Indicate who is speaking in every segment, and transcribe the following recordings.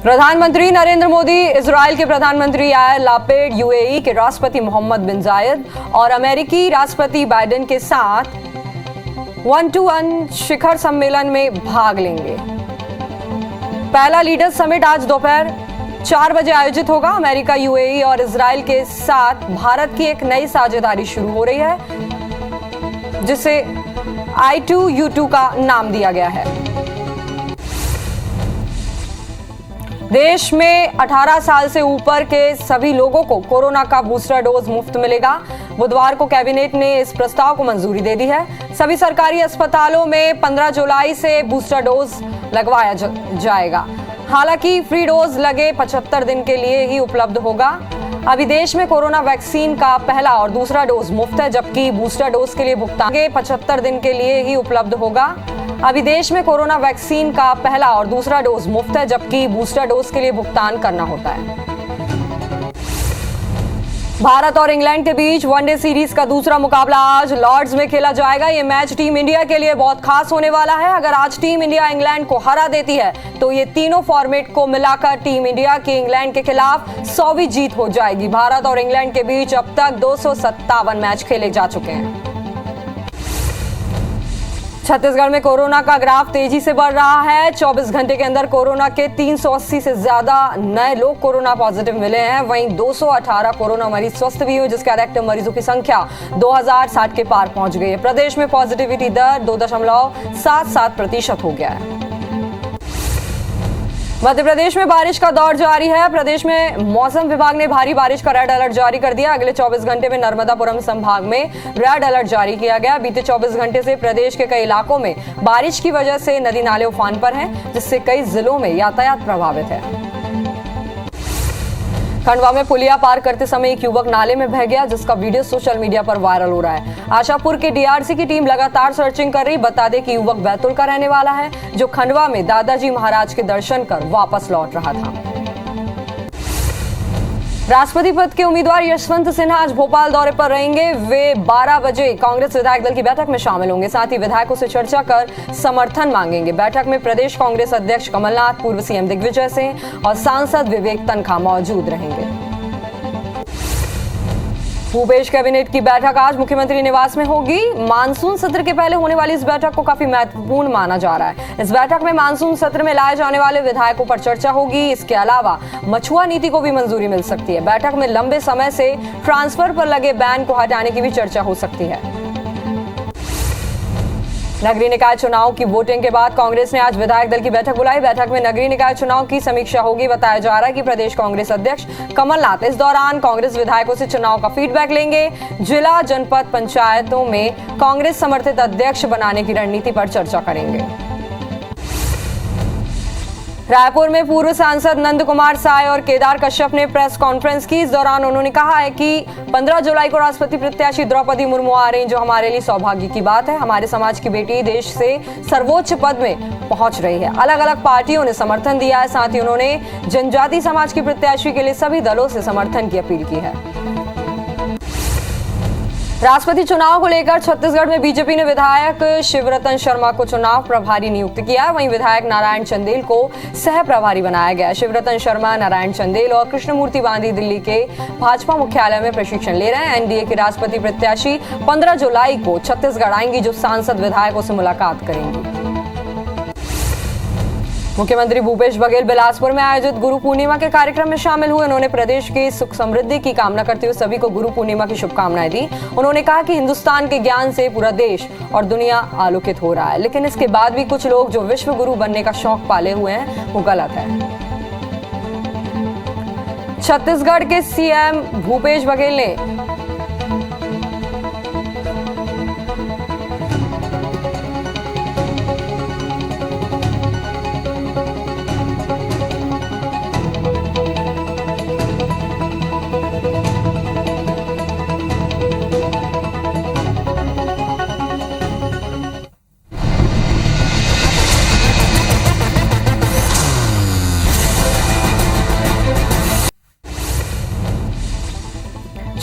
Speaker 1: प्रधानमंत्री नरेंद्र मोदी, इजराइल के प्रधानमंत्री यार लापेड, यूएई के राष्ट्रपति मोहम्मद बिन जायद और अमेरिकी राष्ट्रपति बाइडेन के साथ 1-to-1 शिखर सम्मेलन में भाग लेंगे। पहला लीडर्स समिट आज दोपहर 4 बजे आयोजित होगा। अमेरिका, यूएई और इजराइल के साथ भारत की एक नई साझेदारी शुरू हो रही है, जिसे I2U2 का नाम दिया गया है। देश में 18 साल से ऊपर के सभी लोगों को कोरोना का बूस्टर डोज मुफ्त मिलेगा। बुधवार को कैबिनेट ने इस प्रस्ताव को मंजूरी दे दी है। सभी सरकारी अस्पतालों में 15 जुलाई से बूस्टर डोज लगवाया जाएगा। हालांकि फ्री डोज लगे 75 दिन के लिए ही उपलब्ध होगा। अभी देश में कोरोना वैक्सीन का पहला और दूसरा डोज मुफ्त है, जबकि बूस्टर डोज के लिए भुगतान 75 दिन के लिए ही उपलब्ध होगा। अभी देश में कोरोना वैक्सीन का पहला और दूसरा डोज मुफ्त है, जबकि बूस्टर डोज के लिए भुगतान करना होता है। भारत और इंग्लैंड के बीच वनडे सीरीज का दूसरा मुकाबला आज लॉर्ड्स में खेला जाएगा। ये मैच टीम इंडिया के लिए बहुत खास होने वाला है। अगर आज टीम इंडिया इंग्लैंड को हरा देती है तो ये तीनों फॉर्मेट को मिलाकर टीम इंडिया की इंग्लैंड के खिलाफ 100वीं जीत हो जाएगी। भारत और इंग्लैंड के बीच अब तक 257 मैच खेले जा चुके हैं। छत्तीसगढ़ में कोरोना का ग्राफ तेजी से बढ़ रहा है। 24 घंटे के अंदर कोरोना के 380 से ज्यादा नए लोग कोरोना पॉजिटिव मिले हैं। वहीं 218 कोरोना मरीज स्वस्थ भी हुए, जिसके एक्टिव मरीजों की संख्या 2060 के पार पहुंच गई है। प्रदेश में पॉजिटिविटी दर 2.77% हो गया है। मध्य प्रदेश में बारिश का दौर जारी है। प्रदेश में मौसम विभाग ने भारी बारिश का रेड अलर्ट जारी कर दिया। अगले 24 घंटे में नर्मदापुरम संभाग में रेड अलर्ट जारी किया गया। बीते 24 घंटे से प्रदेश के कई इलाकों में बारिश की वजह से नदी नाले उफान पर हैं, जिससे कई जिलों में यातायात प्रभावित है। खंडवा में पुलिया पार करते समय एक युवक नाले में बह गया, जिसका वीडियो सोशल मीडिया पर वायरल हो रहा है। आशापुर के डीआरसी की टीम लगातार सर्चिंग कर रही। बता दें कि युवक बैतूल का रहने वाला है, जो खंडवा में दादाजी महाराज के दर्शन कर वापस लौट रहा था। राष्ट्रपति पद के उम्मीदवार यशवंत सिन्हा आज भोपाल दौरे पर रहेंगे। वे 12 बजे कांग्रेस विधायक दल की बैठक में शामिल होंगे। साथ ही विधायकों से चर्चा कर समर्थन मांगेंगे। बैठक में प्रदेश कांग्रेस अध्यक्ष कमलनाथ, पूर्व सीएम दिग्विजय सिंह और सांसद विवेक तनखा मौजूद रहेंगे। भूपेश कैबिनेट की बैठक आज मुख्यमंत्री निवास में होगी। मानसून सत्र के पहले होने वाली इस बैठक को काफी महत्वपूर्ण माना जा रहा है। इस बैठक में मानसून सत्र में लाए जाने वाले विधायकों पर चर्चा होगी। इसके अलावा मछुआ नीति को भी मंजूरी मिल सकती है। बैठक में लंबे समय से ट्रांसफर पर लगे बैन को हटाने की भी चर्चा हो सकती है। नगरीय निकाय चुनाव की वोटिंग के बाद कांग्रेस ने आज विधायक दल की बैठक बुलाई। बैठक में नगरीय निकाय चुनाव की समीक्षा होगी। बताया जा रहा है कि प्रदेश कांग्रेस अध्यक्ष कमलनाथ इस दौरान कांग्रेस विधायकों से चुनाव का फीडबैक लेंगे। जिला, जनपद पंचायतों में कांग्रेस समर्थित अध्यक्ष बनाने की रणनीति पर चर्चा करेंगे। रायपुर में पूर्व सांसद नंद कुमार साय और केदार कश्यप ने प्रेस कॉन्फ्रेंस की। इस दौरान उन्होंने कहा है कि 15 जुलाई को राष्ट्रपति प्रत्याशी द्रौपदी मुर्मू आ रही, जो हमारे लिए सौभाग्य की बात है। हमारे समाज की बेटी देश से सर्वोच्च पद में पहुंच रही है। अलग अलग पार्टियों ने समर्थन दिया है। साथ ही उन्होंने जनजाति समाज की प्रत्याशी के लिए सभी दलों से समर्थन की अपील की है। राष्ट्रपति चुनाव को लेकर छत्तीसगढ़ में बीजेपी ने विधायक शिवरतन शर्मा को चुनाव प्रभारी नियुक्त किया। वहीं विधायक नारायण चंदेल को सह प्रभारी बनाया गया। शिवरतन शर्मा, नारायण चंदेल और कृष्णमूर्ति बांदी दिल्ली के भाजपा मुख्यालय में प्रशिक्षण ले रहे हैं। एनडीए के राष्ट्रपति प्रत्याशी 15 जुलाई को छत्तीसगढ़ आएंगी, जो सांसद विधायकों से मुलाकात करेंगी। मुख्यमंत्री भूपेश बघेल बिलासपुर में आयोजित गुरु पूर्णिमा के कार्यक्रम में शामिल हुए। उन्होंने प्रदेश की सुख समृद्धि की कामना करते हुए सभी को गुरु पूर्णिमा की शुभकामनाएं दी। उन्होंने कहा कि हिंदुस्तान के ज्ञान से पूरा देश और दुनिया आलोकित हो रहा है, लेकिन इसके बाद भी कुछ लोग जो विश्व गुरु बनने का शौक पाले हुए हैं, वो गलत है। छत्तीसगढ़ के सीएम भूपेश बघेल ने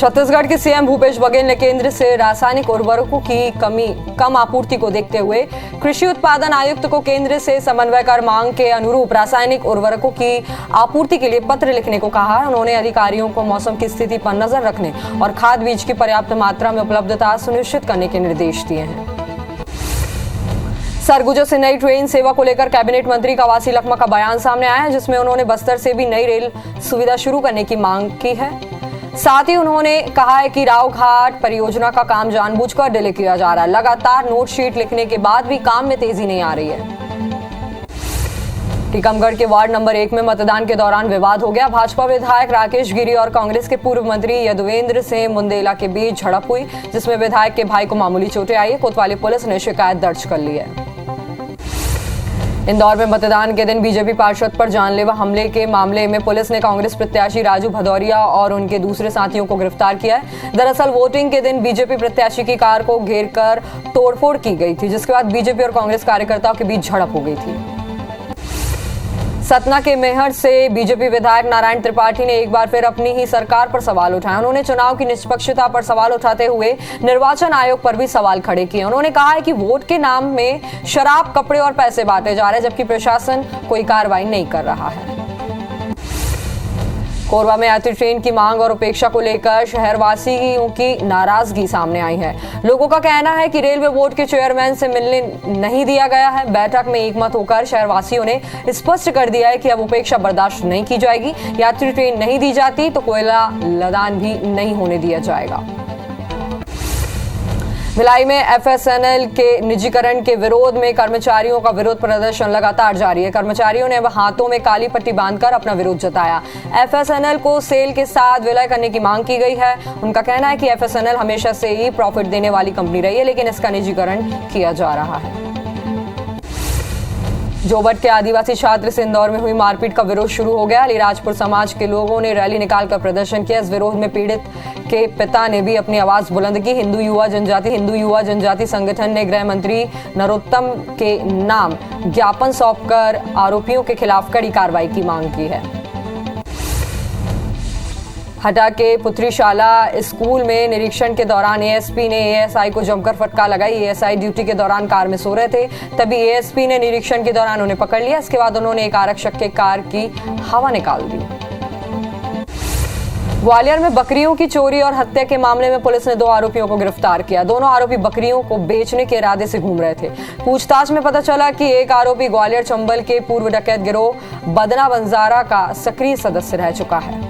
Speaker 1: छत्तीसगढ़ के सीएम भूपेश बघेल ने केंद्र से रासायनिक उर्वरकों की कम आपूर्ति को देखते हुए कृषि उत्पादन आयुक्त को केंद्र से समन्वय कर मांग के अनुरूप रासायनिक उर्वरकों की आपूर्ति के लिए पत्र लिखने को कहा है। उन्होंने अधिकारियों को मौसम की स्थिति पर नजर रखने और खाद बीज की पर्याप्त मात्रा में उपलब्धता सुनिश्चित करने के निर्देश दिए हैं। सरगुजा से नई ट्रेन सेवा को लेकर कैबिनेट मंत्री कवासी लखमा का बयान सामने आया है, जिसमें उन्होंने बस्तर से भी नई रेल सुविधा शुरू करने की मांग की है। साथ ही उन्होंने कहा है कि रावघाट परियोजना का काम जानबूझकर डिले किया जा रहा है। लगातार नोट शीट लिखने के बाद भी काम में तेजी नहीं आ रही है। टीकमगढ़ के वार्ड नंबर 1 में मतदान के दौरान विवाद हो गया। भाजपा विधायक राकेश गिरी और कांग्रेस के पूर्व मंत्री यदुवेंद्र सिंह मुंदेला के बीच झड़प हुई, जिसमें विधायक के भाई को मामूली चोटें आई। कोतवाली पुलिस ने शिकायत दर्ज कर ली है। इंदौर में मतदान के दिन बीजेपी पार्षद पर जानलेवा हमले के मामले में पुलिस ने कांग्रेस प्रत्याशी राजू भदौरिया और उनके दूसरे साथियों को गिरफ्तार किया है। दरअसल वोटिंग के दिन बीजेपी प्रत्याशी की कार को घेरकर तोड़फोड़ की गई थी, जिसके बाद बीजेपी और कांग्रेस कार्यकर्ताओं के बीच झड़प हो गई थी। सतना के मेहर से बीजेपी विधायक नारायण त्रिपाठी ने एक बार फिर अपनी ही सरकार पर सवाल उठाए। उन्होंने चुनाव की निष्पक्षता पर सवाल उठाते हुए निर्वाचन आयोग पर भी सवाल खड़े किए। उन्होंने कहा है कि वोट के नाम में शराब, कपड़े और पैसे बांटे जा रहे हैं, जबकि प्रशासन कोई कार्रवाई नहीं कर रहा है। कोरबा में यात्री ट्रेन की मांग और उपेक्षा को लेकर शहरवासियों की नाराजगी सामने आई है। लोगों का कहना है कि रेलवे बोर्ड के चेयरमैन से मिलने नहीं दिया गया है। बैठक में एकमत होकर शहरवासियों ने स्पष्ट कर दिया है कि अब उपेक्षा बर्दाश्त नहीं की जाएगी। यात्री ट्रेन नहीं दी जाती तो कोयला लदान भी नहीं होने दिया जाएगा। भिलाई में एफएसएनएल के निजीकरण के विरोध में कर्मचारियों का विरोध प्रदर्शन लगातार जारी है। कर्मचारियों ने हाथों में काली पट्टी बांधकर अपना विरोध जताया। एफएसएनएल को सेल के साथ विलय करने की मांग की गई है। उनका कहना है कि एफएसएनएल हमेशा से ही प्रॉफिट देने वाली कंपनी रही है, लेकिन इसका निजीकरण किया जा रहा है। जोबट के आदिवासी छात्र से इंदौर में हुई मारपीट का विरोध शुरू हो गया। अलीराजपुर समाज के लोगों ने रैली निकालकर प्रदर्शन किया। इस विरोध में पीड़ित के पिता ने भी अपनी आवाज बुलंद की। हिंदू युवा जनजाति संगठन ने गृह मंत्री नरोत्तम के नाम ज्ञापन सौंपकर आरोपियों के खिलाफ कड़ी कार्रवाई की मांग की है। हटा के पुत्रीशाला स्कूल में निरीक्षण के दौरान एएसपी ने एएसआई को जमकर फटकार लगाई। एएसआई ड्यूटी के दौरान कार में सो रहे थे, तभी एएसपी ने निरीक्षण के दौरान उन्हें पकड़ लिया। इसके बाद उन्होंने एक आरक्षक के कार की हवा निकाल दी। ग्वालियर में बकरियों की चोरी और हत्या के मामले में पुलिस ने 2 आरोपियों को गिरफ्तार किया। दोनों आरोपी बकरियों को बेचने के इरादे से घूम रहे थे। पूछताछ में पता चला कि एक आरोपी ग्वालियर चंबल के पूर्व डकैत गिरोह बदना बंजारा का सक्रिय सदस्य रह चुका है।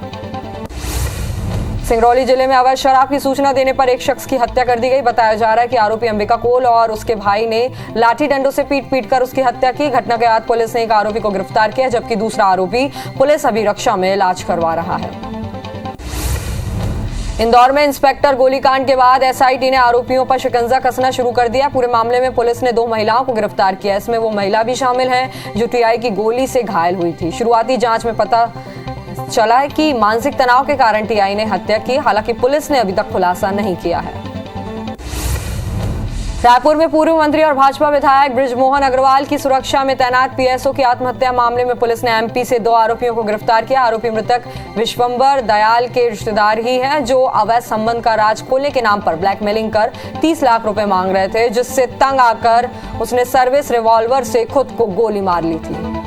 Speaker 1: सिंगरौली जिले में अवैध शराब की सूचना देने पर एक शख्स की हत्या कर दी गई। बताया जा रहा है कि आरोपी अंबिका कोल और उसके भाई ने लाठी डंडों से पीट कर उसकी हत्या की। घटना के बाद पुलिस ने एक आरोपी को गिरफ्तार किया, जबकि दूसरा आरोपी पुलिस अभिरक्षा में इलाज करवा रहा है। इंदौर में इंस्पेक्टर गोलीकांड के बाद एसआईटी ने आरोपियों पर शिकंजा कसना शुरू कर दिया। पूरे मामले में पुलिस ने 2 महिलाओं को गिरफ्तार किया। इसमें वो महिला भी शामिल है जो टीआई की गोली से घायल हुई थी। शुरुआती जांच में पता चला है कि मानसिक तनाव के कारण टीआई ने हत्या की। हालांकि पुलिस ने अभी तक खुलासा नहीं किया है। रायपुर में पूर्व मंत्री और भाजपा विधायक बृजमोहन अग्रवाल की सुरक्षा में तैनात पीएसओ की आत्महत्या मामले में पुलिस ने एमपी से 2 आरोपियों को गिरफ्तार किया। आरोपी मृतक विश्वंबर दयाल के रिश्तेदार ही हैं, जो अवैध संबंध का राज खोलने के नाम पर ब्लैकमेलिंग कर 30 लाख रुपए मांग रहे थे, जिससे तंग आकर उसने सर्विस रिवॉल्वर से खुद को गोली मार ली थी।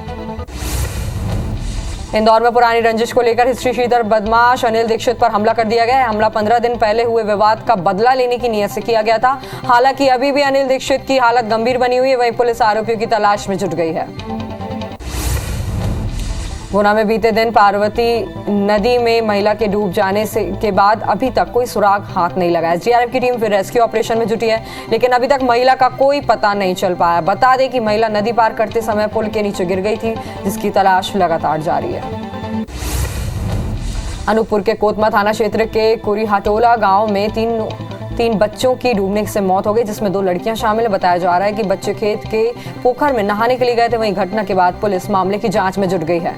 Speaker 1: इंदौर में पुरानी रंजिश को लेकर हिस्ट्री शीटर बदमाश अनिल दीक्षित पर हमला कर दिया गया है। हमला 15 दिन पहले हुए विवाद का बदला लेने की नीयत से किया गया था। हालांकि अभी भी अनिल दीक्षित की हालत गंभीर बनी हुई है। वहीं पुलिस आरोपियों की तलाश में जुट गई है। गुना में बीते दिन पार्वती नदी में महिला के डूब जाने के बाद अभी तक कोई सुराग हाथ नहीं लगा है। जीआरएफ की टीम फिर रेस्क्यू ऑपरेशन में जुटी है, लेकिन अभी तक महिला का कोई पता नहीं चल पाया। बता दें कि महिला नदी पार करते समय पुल के नीचे गिर गई थी, जिसकी तलाश लगातार जारी है। अनूपपुर के कोतमा थाना क्षेत्र के कुरीहाटोला गांव में तीन बच्चों की डूबने से मौत हो गई, जिसमें 2 लड़कियां शामिल है। बताया जा रहा है कि बच्चे खेत के पोखर में नहाने के लिए गए थे। वहीं घटना के बाद पुलिस मामले की जांच में जुट गई है।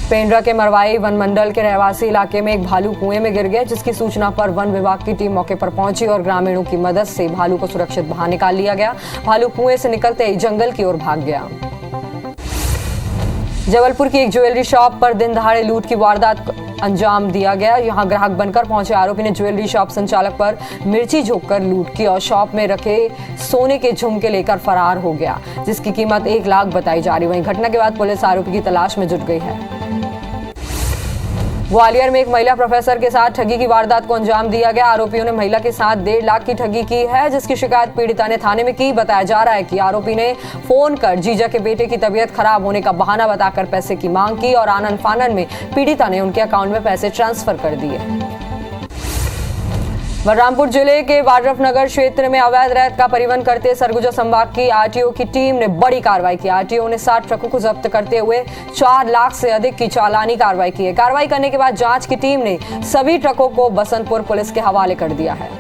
Speaker 1: पेंड्रा के मरवाई वन मंडल के रहवासी इलाके में एक भालू कुएं में गिर गया, जिसकी सूचना पर वन विभाग की टीम मौके पर पहुंची और ग्रामीणों की मदद से भालू को सुरक्षित बाहर निकाल लिया गया। भालू कुएं से निकलते ही जंगल की ओर भाग गया। जबलपुर की एक ज्वेलरी शॉप पर दिन दहाड़े लूट की वारदात अंजाम दिया गया। यहां ग्राहक बनकर पहुंचे आरोपी ने ज्वेलरी शॉप संचालक पर मिर्ची झोंककर लूट की और शॉप में रखे सोने के झुमके लेकर फरार हो गया, जिसकी कीमत 1 लाख बताई जा रही। वहीं घटना के बाद पुलिस आरोपी की तलाश में जुट गई है। ग्वालियर में एक महिला प्रोफेसर के साथ ठगी की वारदात को अंजाम दिया गया। आरोपियों ने महिला के साथ 1.5 लाख की ठगी की है, जिसकी शिकायत पीड़िता ने थाने में की। बताया जा रहा है कि आरोपी ने फोन कर जीजा के बेटे की तबीयत खराब होने का बहाना बताकर पैसे की मांग की और आनन फानन में पीड़िता ने उनके अकाउंट में पैसे ट्रांसफर कर दिए। बलरामपुर जिले के वाड्रफनगर क्षेत्र में अवैध रेत का परिवहन करते सरगुजा संभाग की आरटीओ की टीम ने बड़ी कार्रवाई की। आरटीओ ने 60 ट्रकों को जब्त करते हुए 4 लाख से अधिक की चालानी कार्रवाई की है। कार्रवाई करने के बाद जांच की टीम ने सभी ट्रकों को बसंतपुर पुलिस के हवाले कर दिया है।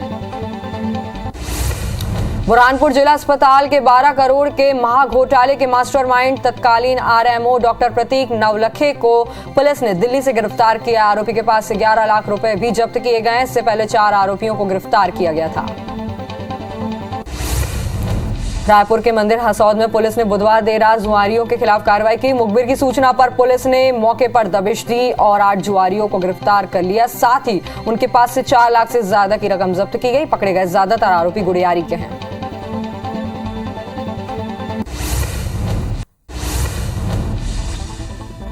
Speaker 1: बुरहानपुर जिला अस्पताल के 12 करोड़ के महाघोटाले के मास्टरमाइंड तत्कालीन आरएमओ डॉक्टर प्रतीक नवलखे को पुलिस ने दिल्ली से गिरफ्तार किया। आरोपी के पास से 11 लाख रुपए भी जब्त किए गए। इससे पहले 4 आरोपियों को गिरफ्तार किया गया था। रायपुर के मंदिर हसौद में पुलिस ने बुधवार देर रात जुआरियों के खिलाफ कार्रवाई की। मुखबिर की सूचना पर पुलिस ने मौके पर दबिश दी और 8 जुआरियों को गिरफ्तार कर लिया। साथ ही उनके पास से 4 लाख से ज्यादा की रकम जब्त की गई। पकड़े गए ज्यादातर आरोपी गुड़ियारी के हैं।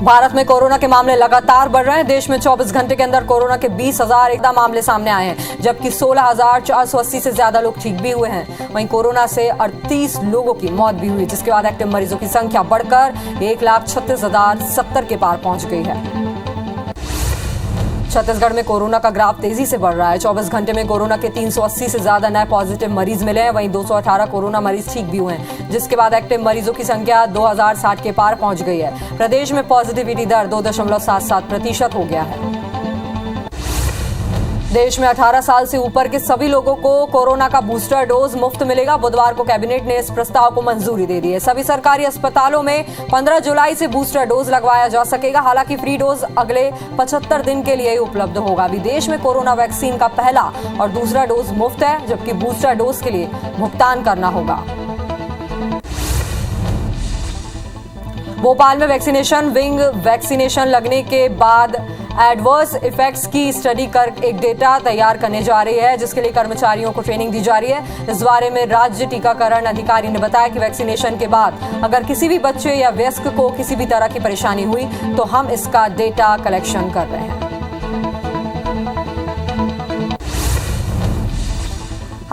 Speaker 1: भारत में कोरोना के मामले लगातार बढ़ रहे हैं। देश में 24 घंटे के अंदर कोरोना के 20,001 मामले सामने आए हैं, जबकि 16,480 से ज्यादा लोग ठीक भी हुए हैं। वहीं कोरोना से 38 लोगों की मौत भी हुई, जिसके बाद एक्टिव मरीजों की संख्या बढ़कर 1,36,070 के पार पहुंच गई है। छत्तीसगढ़ में कोरोना का ग्राफ तेजी से बढ़ रहा है। 24 घंटे में कोरोना के 380 से ज्यादा नए पॉजिटिव मरीज मिले हैं। वहीं 218 कोरोना मरीज ठीक भी हुए हैं, जिसके बाद एक्टिव मरीजों की संख्या 2,060 के पार पहुंच गई है। प्रदेश में पॉजिटिविटी दर 2.77% हो गया है। देश में 18 साल से ऊपर के सभी लोगों को कोरोना का बूस्टर डोज मुफ्त मिलेगा। बुधवार को कैबिनेट ने इस प्रस्ताव को मंजूरी दे दी है। सभी सरकारी अस्पतालों में 15 जुलाई से बूस्टर डोज लगवाया जा सकेगा। हालांकि फ्री डोज अगले 75 दिन के लिए ही उपलब्ध होगा। विदेश में कोरोना वैक्सीन का पहला और दूसरा डोज मुफ्त है, जबकि बूस्टर डोज के लिए भुगतान करना होगा। भोपाल में वैक्सीनेशन विंग वैक्सीनेशन लगने के बाद एडवर्स इफेक्ट्स की स्टडी कर एक डेटा तैयार करने जा रही है, जिसके लिए कर्मचारियों को ट्रेनिंग दी जा रही है। इस बारे में राज्य टीकाकरण अधिकारी ने बताया कि वैक्सीनेशन के बाद अगर किसी भी बच्चे या वयस्क को किसी भी तरह की परेशानी हुई तो हम इसका डेटा कलेक्शन कर रहे हैं।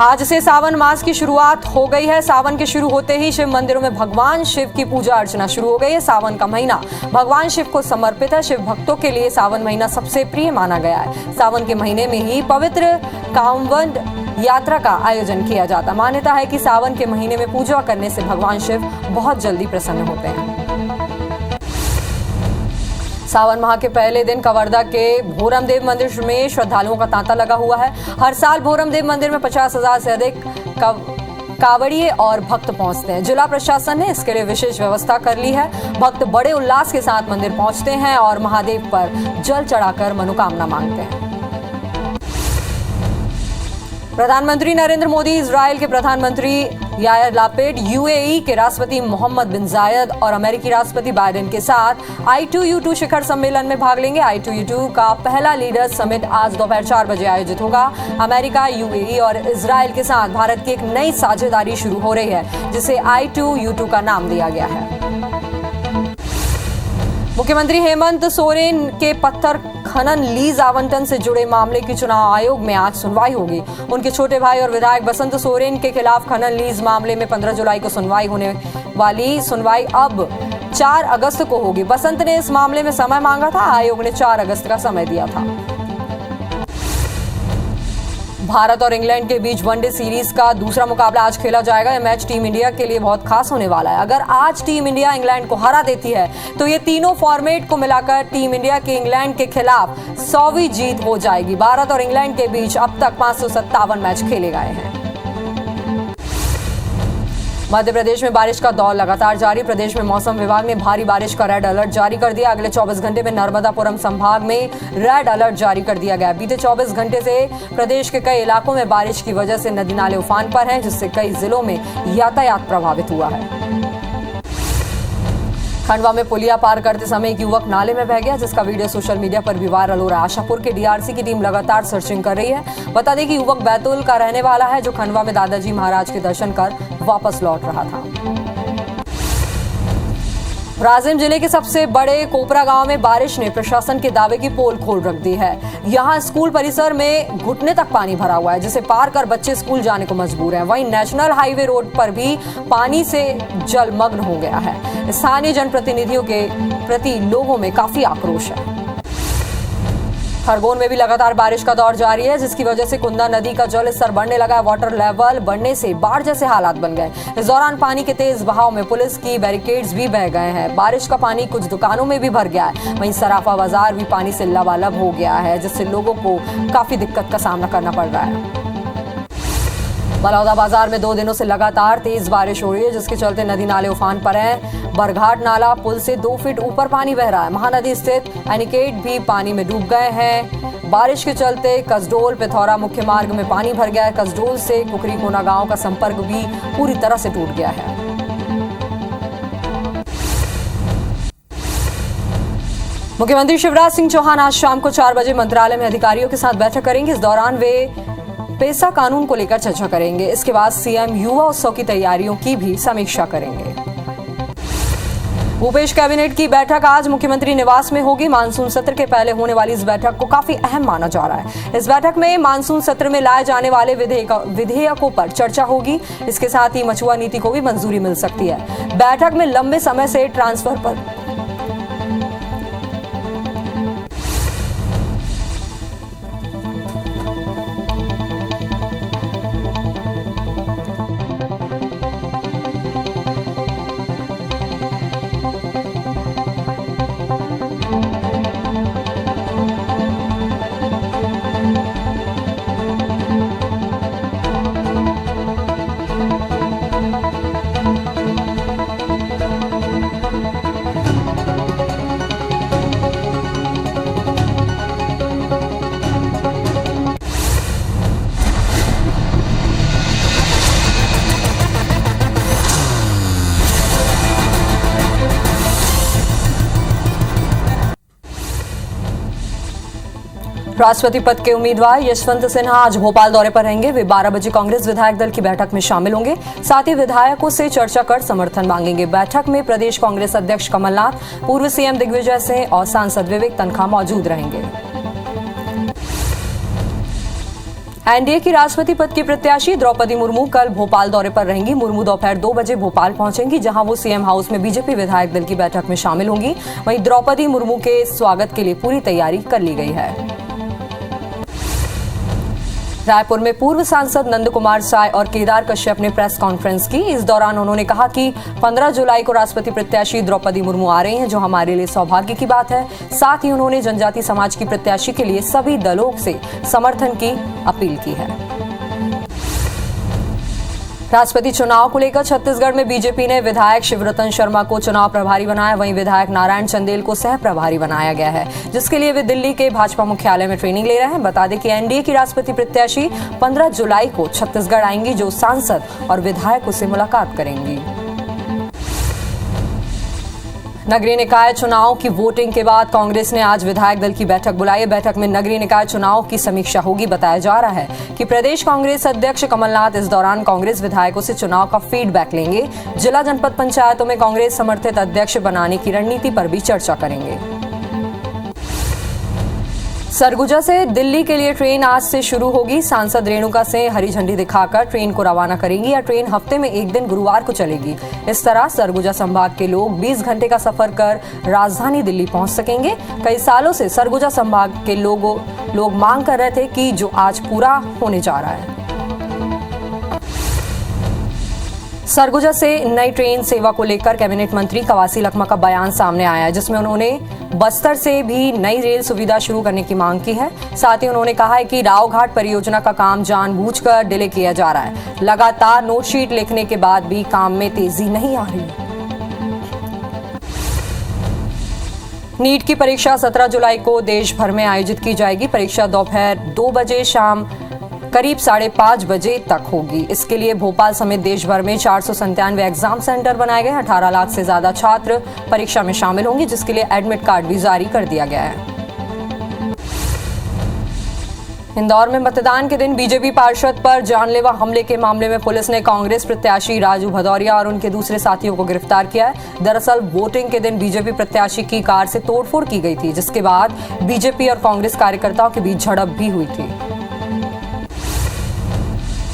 Speaker 1: आज से सावन मास की शुरुआत हो गई है। सावन के शुरू होते ही शिव मंदिरों में भगवान शिव की पूजा अर्चना शुरू हो गई है। सावन का महीना भगवान शिव को समर्पित है। शिव भक्तों के लिए सावन महीना सबसे प्रिय माना गया है। सावन के महीने में ही पवित्र कांवड़ यात्रा का आयोजन किया जाता। मान्यता है कि सावन के महीने में पूजा करने से भगवान शिव बहुत जल्दी प्रसन्न होते हैं। सावन माह के पहले दिन कवर्धा के भोरमदेव मंदिर में श्रद्धालुओं का तांता लगा हुआ है। हर साल भोरमदेव मंदिर में 50,000 से अधिक कावड़िए और भक्त पहुंचते हैं। जिला प्रशासन ने इसके लिए विशेष व्यवस्था कर ली है। भक्त बड़े उल्लास के साथ मंदिर पहुंचते हैं और महादेव पर जल चढ़ाकर मनोकामना मांगते हैं। प्रधानमंत्री नरेंद्र मोदी इजराइल के प्रधानमंत्री यायर लापिड, यूएई के राष्ट्रपति मोहम्मद बिन जायद और अमेरिकी राष्ट्रपति बाइडेन के साथ I2U2 शिखर सम्मेलन में भाग लेंगे। I2U2 का पहला लीडर्स समिट आज दोपहर 4 बजे आयोजित होगा। अमेरिका, यूएई और इजराइल के साथ भारत की एक नई साझेदारी शुरू हो रही है, जिसे I2U2 का नाम दिया गया है। मुख्यमंत्री हेमंत सोरेन के पत्थर खनन लीज आवंटन से जुड़े मामले की चुनाव आयोग में आज सुनवाई होगी। उनके छोटे भाई और विधायक बसंत सोरेन के खिलाफ खनन लीज मामले में 15 जुलाई को सुनवाई होने वाली सुनवाई अब 4 अगस्त को होगी। बसंत ने इस मामले में समय मांगा था। आयोग ने 4 अगस्त का समय दिया था। भारत और इंग्लैंड के बीच वनडे सीरीज का दूसरा मुकाबला आज खेला जाएगा। यह मैच टीम इंडिया के लिए बहुत खास होने वाला है। अगर आज टीम इंडिया इंग्लैंड को हरा देती है तो ये तीनों फॉर्मेट को मिलाकर टीम इंडिया के इंग्लैंड के खिलाफ 100वीं जीत हो जाएगी। भारत और इंग्लैंड के बीच अब तक 557 मैच खेले गए हैं। मध्य प्रदेश में बारिश का दौर लगातार जारी। प्रदेश में मौसम विभाग ने भारी बारिश का रेड अलर्ट जारी कर दिया। अगले 24 घंटे में नर्मदापुरम संभाग में रेड अलर्ट जारी कर दिया गया। बीते 24 घंटे से प्रदेश के कई इलाकों में बारिश की वजह से नदी नाले उफान पर हैं, जिससे कई जिलों में यातायात प्रभावित हुआ है। खंडवा में पुलिया पार करते समय एक युवक नाले में बह गया, जिसका वीडियो सोशल मीडिया पर भी वायरल हो रहा है। आशापुर के डीआरसी की टीम लगातार सर्चिंग कर रही है। बता दें कि युवक बैतूल का रहने वाला है, जो खंडवा में दादाजी महाराज के दर्शन कर वापस लौट रहा था। रायसेन जिले के सबसे बड़े कोपरा गांव में बारिश ने प्रशासन के दावे की पोल खोल रख दी है। यहां स्कूल परिसर में घुटने तक पानी भरा हुआ है, जिसे पार कर बच्चे स्कूल जाने को मजबूर हैं। वहीं नेशनल हाईवे रोड पर भी पानी से जलमग्न हो गया है। स्थानीय जनप्रतिनिधियों के प्रति लोगों में काफी आक्रोश है। खरगोन में भी लगातार बारिश का दौर जारी है, जिसकी वजह से कुंदा नदी का जल स्तर बढ़ने लगा। वाटर लेवल बढ़ने से बाढ़ जैसे हालात बन गए। इस दौरान पानी के तेज बहाव में पुलिस की बैरिकेड्स भी बह गए हैं। बारिश का पानी कुछ दुकानों में भी भर गया है। वहीं सराफा बाजार भी पानी से लबालब हो गया है, जिससे लोगों को काफी दिक्कत का सामना करना पड़ रहा है। बलौदा बाजार में 2 दिनों से लगातार तेज बारिश हो रही है, जिसके चलते नदी नाले उफान पर हैं। बरघाट नाला पुल से 2 फीट ऊपर पानी बह रहा है। महानदी स्थित एनिकेट भी पानी में डूब गए हैं। बारिश के चलते कसडोल पिथौरा मुख्य मार्ग में पानी भर गया है। कसडोल से कुकरी कोना गांव का संपर्क भी पूरी तरह से टूट गया है। मुख्यमंत्री शिवराज सिंह चौहान आज शाम को 4 बजे मंत्रालय में अधिकारियों के साथ बैठक करेंगे। इस दौरान वे पेसा कानून को लेकर चर्चा करेंगे। इसके बाद सीएम युवा उत्सव की तैयारियों की भी समीक्षा करेंगे। भूपेश कैबिनेट की बैठक आज मुख्यमंत्री निवास में होगी। मानसून सत्र के पहले होने वाली इस बैठक को काफी अहम माना जा रहा है। इस बैठक में मानसून सत्र में लाए जाने वाले विधेयकों पर चर्चा होगी। इसके साथ ही मछुआ नीति को भी मंजूरी मिल सकती है। बैठक में लंबे समय से ट्रांसफर पर राष्ट्रपति पद के उम्मीदवार यशवंत सिन्हा आज भोपाल दौरे पर रहेंगे। वे 12 बजे कांग्रेस विधायक दल की बैठक में शामिल होंगे। साथ ही विधायकों से चर्चा कर समर्थन मांगेंगे। बैठक में प्रदेश कांग्रेस अध्यक्ष कमलनाथ, पूर्व सीएम दिग्विजय सिंह और सांसद विवेक तन्खा मौजूद रहेंगे। एनडीए की राष्ट्रपति पद की प्रत्याशी द्रौपदी मुर्मू कल भोपाल दौरे पर रहेंगी। मुर्मू दोपहर 2 बजे भोपाल पहुंचेंगी, जहां वो सीएम हाउस में बीजेपी विधायक दल की बैठक में शामिल होंगी। वहीं द्रौपदी मुर्मू के स्वागत के लिए पूरी तैयारी कर ली गई है। रायपुर में पूर्व सांसद नंद कुमार साय और केदार कश्यप ने प्रेस कॉन्फ्रेंस की। इस दौरान उन्होंने कहा कि 15 जुलाई को राष्ट्रपति प्रत्याशी द्रौपदी मुर्मू आ रही हैं, जो हमारे लिए सौभाग्य की बात है। साथ ही उन्होंने जनजाति समाज की प्रत्याशी के लिए सभी दलों से समर्थन की अपील की है। राष्ट्रपति चुनाव को लेकर छत्तीसगढ़ में बीजेपी ने विधायक शिवरतन शर्मा को चुनाव प्रभारी बनाया। वहीं विधायक नारायण चंदेल को सह प्रभारी बनाया गया है, जिसके लिए वे दिल्ली के भाजपा मुख्यालय में ट्रेनिंग ले रहे हैं। बता दें कि एनडीए की राष्ट्रपति प्रत्याशी 15 जुलाई को छत्तीसगढ़ आएंगी, जो सांसद और विधायकों से मुलाकात करेंगी। नगरीय निकाय चुनाव की वोटिंग के बाद कांग्रेस ने आज विधायक दल की बैठक बुलाई है। बैठक में नगरीय निकाय चुनाव की समीक्षा होगी। बताया जा रहा है कि प्रदेश कांग्रेस अध्यक्ष कमलनाथ इस दौरान कांग्रेस विधायकों से चुनाव का फीडबैक लेंगे। जिला जनपद पंचायतों में कांग्रेस समर्थित अध्यक्ष बनाने की रणनीति पर भी चर्चा करेंगे। सरगुजा से दिल्ली के लिए ट्रेन आज से शुरू होगी। सांसद रेणुका सिंह हरी झंडी दिखाकर ट्रेन को रवाना करेंगी। यह ट्रेन हफ्ते में एक दिन गुरुवार को चलेगी। इस तरह सरगुजा संभाग के लोग 20 घंटे का सफर कर राजधानी दिल्ली पहुंच सकेंगे। कई सालों से सरगुजा संभाग के लोग मांग कर रहे थे कि जो आज पूरा होने जा रहा है। सरगुजा से नई ट्रेन सेवा को लेकर कैबिनेट मंत्री कवासी लखमा का बयान सामने आया है, जिसमें उन्होंने बस्तर से भी नई रेल सुविधा शुरू करने की मांग की है। साथ ही उन्होंने कहा है कि रावघाट परियोजना का काम जानबूझकर डिले किया जा रहा है। लगातार नोटशीट लिखने के बाद भी काम में तेजी नहीं आ रही। नीट की परीक्षा 17 जुलाई को देश भर में आयोजित की जाएगी। परीक्षा दोपहर 2 बजे शाम करीब 5:30 बजे तक होगी। इसके लिए भोपाल समेत देश भर में 497 एग्जाम सेंटर बनाए गए। 18 लाख से ज्यादा छात्र परीक्षा में शामिल होंगे, जिसके लिए एडमिट कार्ड भी जारी कर दिया गया है। इंदौर में मतदान के दिन बीजेपी पार्षद पर जानलेवा हमले के मामले में पुलिस ने कांग्रेस प्रत्याशी राजू भदौरिया और उनके दूसरे साथियों को गिरफ्तार किया है। दरअसल वोटिंग के दिन बीजेपी प्रत्याशी की कार से तोड़फोड़ की गई थी, जिसके बाद बीजेपी और कांग्रेस कार्यकर्ताओं के बीच झड़प भी हुई थी।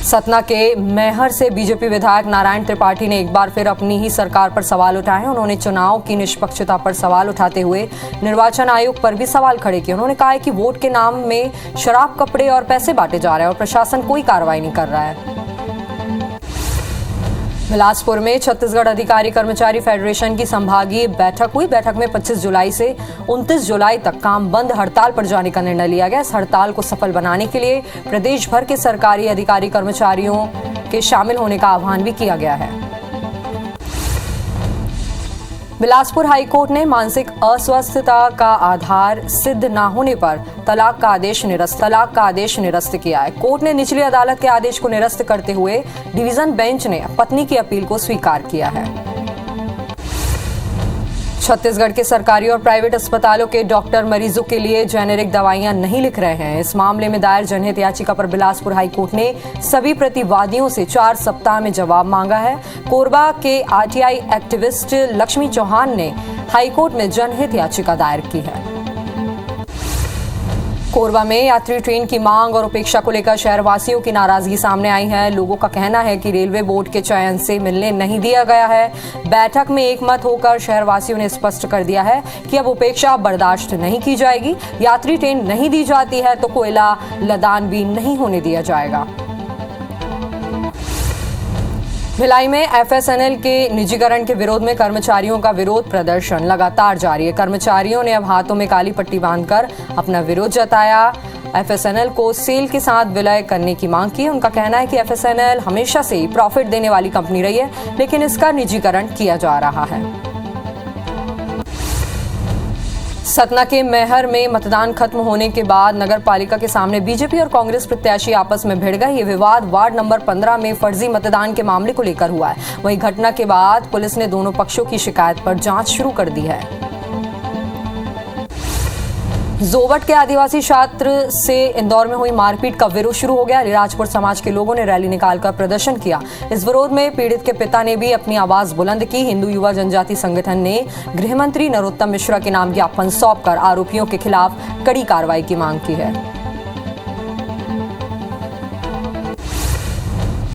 Speaker 1: सतना के मैहर से बीजेपी विधायक नारायण त्रिपाठी ने एक बार फिर अपनी ही सरकार पर सवाल उठाए। उन्होंने चुनाव की निष्पक्षता पर सवाल उठाते हुए निर्वाचन आयोग पर भी सवाल खड़े किए। उन्होंने कहा है कि वोट के नाम में शराब, कपड़े और पैसे बांटे जा रहे हैं और प्रशासन कोई कार्रवाई नहीं कर रहा है। बिलासपुर में छत्तीसगढ़ अधिकारी कर्मचारी फेडरेशन की संभागीय बैठक हुई। बैठक में 25 जुलाई से 29 जुलाई तक काम बंद हड़ताल पर जाने का निर्णय लिया गया। इस हड़ताल को सफल बनाने के लिए प्रदेश भर के सरकारी अधिकारी कर्मचारियों के शामिल होने का आह्वान भी किया गया है। बिलासपुर हाईकोर्ट ने मानसिक अस्वस्थता का आधार सिद्ध न होने पर तलाक का आदेश निरस्त किया है। कोर्ट ने निचली अदालत के आदेश को निरस्त करते हुए डिवीजन बेंच ने पत्नी की अपील को स्वीकार किया है। छत्तीसगढ़ के सरकारी और प्राइवेट अस्पतालों के डॉक्टर मरीजों के लिए जेनेरिक दवाइयां नहीं लिख रहे हैं। इस मामले में दायर जनहित याचिका पर बिलासपुर हाईकोर्ट ने सभी प्रतिवादियों से 4 सप्ताह में जवाब मांगा है। कोरबा के आरटीआई एक्टिविस्ट लक्ष्मी चौहान ने हाईकोर्ट में जनहित याचिका दायर की है। कोरबा में यात्री ट्रेन की मांग और उपेक्षा को लेकर शहरवासियों की नाराजगी सामने आई है। लोगों का कहना है कि रेलवे बोर्ड के चयन से मिलने नहीं दिया गया है। बैठक में एकमत होकर शहरवासियों ने स्पष्ट कर दिया है कि अब उपेक्षा बर्दाश्त नहीं की जाएगी। यात्री ट्रेन नहीं दी जाती है तो कोयला लदान भी नहीं होने दिया जाएगा। भिलाई में एफएसएनएल के निजीकरण के विरोध में कर्मचारियों का विरोध प्रदर्शन लगातार जारी है। कर्मचारियों ने अब हाथों में काली पट्टी बांधकर अपना विरोध जताया। एफएसएनएल को सेल के साथ विलय करने की मांग की। उनका कहना है कि एफएसएनएल हमेशा से ही प्रॉफिट देने वाली कंपनी रही है, लेकिन इसका निजीकरण किया जा रहा है। सतना के मैहर में मतदान खत्म होने के बाद नगर पालिका के सामने बीजेपी और कांग्रेस प्रत्याशी आपस में भिड़ गए। ये विवाद वार्ड नंबर 15 में फर्जी मतदान के मामले को लेकर हुआ है। वहीं घटना के बाद पुलिस ने दोनों पक्षों की शिकायत पर जांच शुरू कर दी है। जोवट के आदिवासी छात्र से इंदौर में हुई मारपीट का विरोध शुरू हो गया। अलीराजपुर समाज के लोगों ने रैली निकालकर प्रदर्शन किया। इस विरोध में पीड़ित के पिता ने भी अपनी आवाज बुलंद की। हिंदू युवा जनजाति संगठन ने गृह मंत्री नरोत्तम मिश्रा के नाम ज्ञापन सौंपकर आरोपियों के खिलाफ कड़ी कार्रवाई की मांग की है।